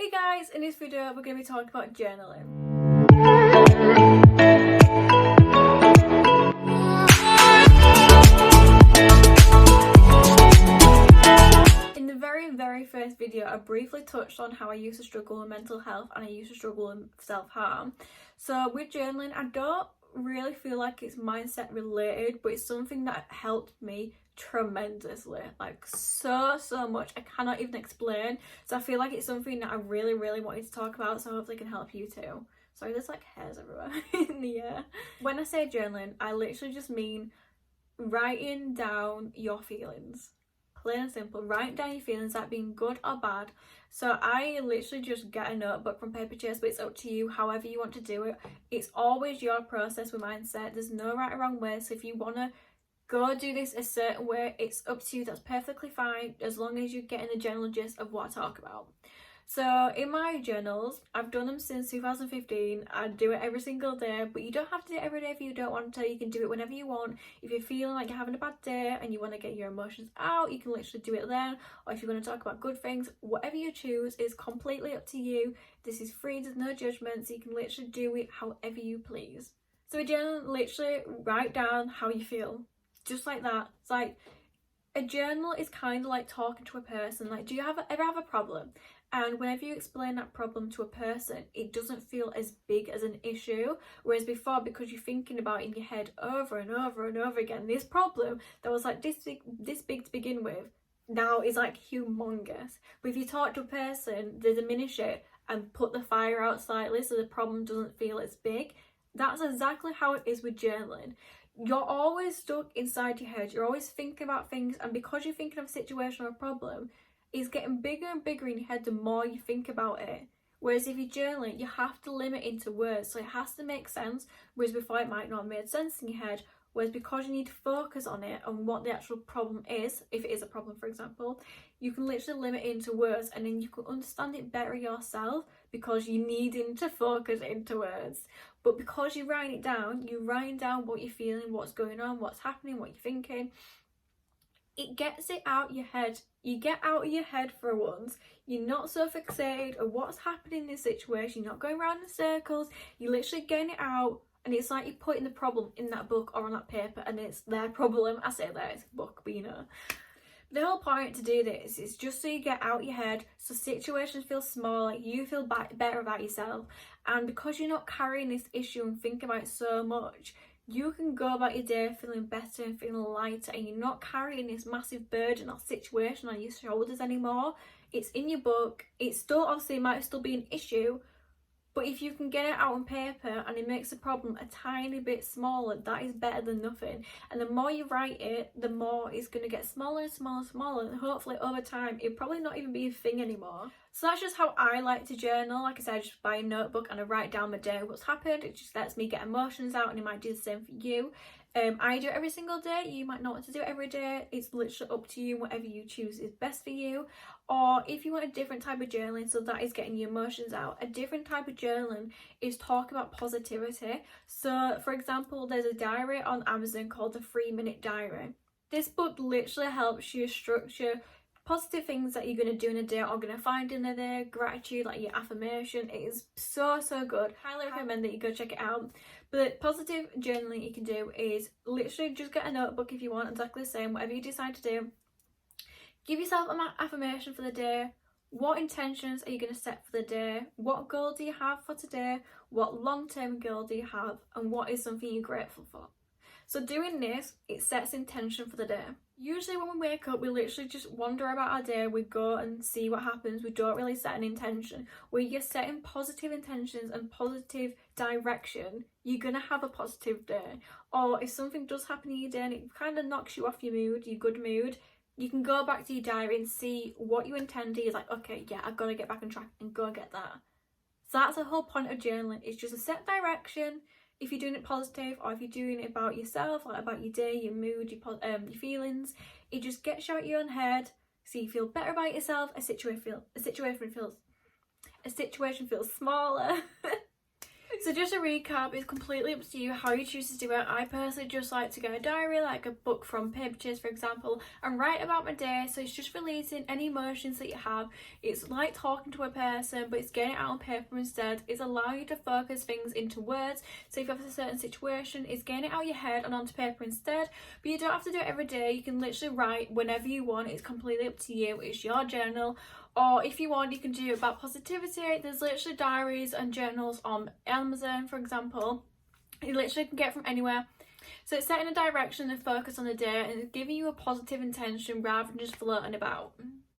Hey guys, in this video we're going to be talking about journaling. In the very first video I briefly touched on how I used to struggle with mental health and I used to struggle with self-harm. So with journaling, I don't really feel like it's mindset related, but it's something that helped me tremendously, like so much. I cannot even explain. So I feel like it's something that I really wanted to talk about, so hopefully it can help you too. Sorry, there's like hairs everywhere in the air. When I say journaling, I literally just mean writing down your feelings. Plain and simple, write down your feelings, that being good or bad. So I literally just get a notebook from Paper Chase, but it's up to you however you want to do it. It's always your process with mindset. There's no right or wrong way. So if you want to go do this a certain way, it's up to you. That's perfectly fine, as long as you're getting the general gist of what I talk about. So in my journals, I've done them since 2015. I do it every single day, but you don't have to do it every day if you don't want to. You can do it whenever you want. If you're feeling like you're having a bad day and you want to get your emotions out, you can literally do it then. Or if you're going to talk about good things, whatever you choose is completely up to you. This is free, there's no judgment, so you can literally do it however you please. So a journal, literally write down how you feel. Just like that. It's like a journal is kind of like talking to a person. Like, do you ever have a problem? And whenever you explain that problem to a person, it doesn't feel as big as an issue. Whereas before, because you're thinking about it in your head over and over again, this problem that was like this big to begin with, now is like humongous. But if you talk to a person, they diminish it and put the fire out slightly so the problem doesn't feel as big. That's exactly how it is with journaling. You're always stuck inside your head. You're always thinking about things, and because you're thinking of a situation or a problem, it's getting bigger and bigger in your head the more you think about it. Whereas if you journal it, you have to limit into words, so it has to make sense, whereas before it might not have made sense in your head. Whereas because you need to focus on it, on what the actual problem is, if it is a problem for example, you can literally limit it into words, and then you can understand it better yourself because you're needing to focus into words. But because you're writing down what you're feeling, what's going on, what's happening, what you're thinking, it gets it out your head. You get out of your head for once. You're not so fixated on what's happening in this situation. You're not going around in circles. You're literally getting it out, and it's like you're putting the problem in that book or on that paper, and it's their problem. I say that, it's a book, but you know. The whole point to do this is just so you get out your head, so situations feel smaller, you feel better about yourself, and because you're not carrying this issue and thinking about it so much, you can go about your day feeling better and feeling lighter, and you're not carrying this massive burden or situation on your shoulders anymore. It's in your book. It still obviously might still be an issue, but if you can get it out on paper and it makes the problem a tiny bit smaller, that is better than nothing. And the more you write it, the more it's going to get smaller and smaller, and hopefully over time it'll probably not even be a thing anymore. So that's just how I like to journal. Like I said, I just buy a notebook and I write down my day, what's happened. It just lets me get emotions out, and it might do the same for you. I do it every single day. You might not want to do it every day. It's literally up to you. Whatever you choose is best for you. Or if you want a different type of journaling, so that is getting your emotions out, a different type of journaling is talk about positivity. So for example, there's a diary on Amazon called the 3-Minute Diary. This book literally helps you structure positive things that you're going to do in a day or going to find in a day, gratitude, like your affirmation. It is so good. Highly recommend that you go check it out. But positive journaling you can do is literally just get a notebook if you want, exactly the same, whatever you decide to do. Give yourself an affirmation for the day. What intentions are you going to set for the day? What goal do you have for today? What long-term goal do you have? And what is something you're grateful for? So doing this, it sets intention for the day. Usually when we wake up, we literally just wander about our day. We go and see what happens. We don't really set an intention. When you're setting positive intentions and positive direction, you're going to have a positive day. Or if something does happen in your day and it kind of knocks you off your mood, your good mood, you can go back to your diary and see what you intended. Like, okay, yeah, I've got to get back on track and go get that. So that's the whole point of journaling. It's just a set direction. If you're doing it positive, or if you're doing it about yourself, like about your day, your mood, your feelings, it just gets you out your own head, so you feel better about yourself. A situation feels smaller. So just a recap, it's completely up to you how you choose to do it. I personally just like to get a diary, like a book from Pages, for example, and write about my day. So it's just releasing any emotions that you have. It's like talking to a person, but it's getting it out on paper instead. It's allowing you to focus things into words. So if you have a certain situation, it's getting it out of your head and onto paper instead. But you don't have to do it every day. You can literally write whenever you want. It's completely up to you. It's your journal. Or if you want, you can do it about positivity. There's literally diaries and journals on Amazon, for example. You literally can get from anywhere. So it's setting a direction and focus on the day, and it's giving you a positive intention rather than just floating about.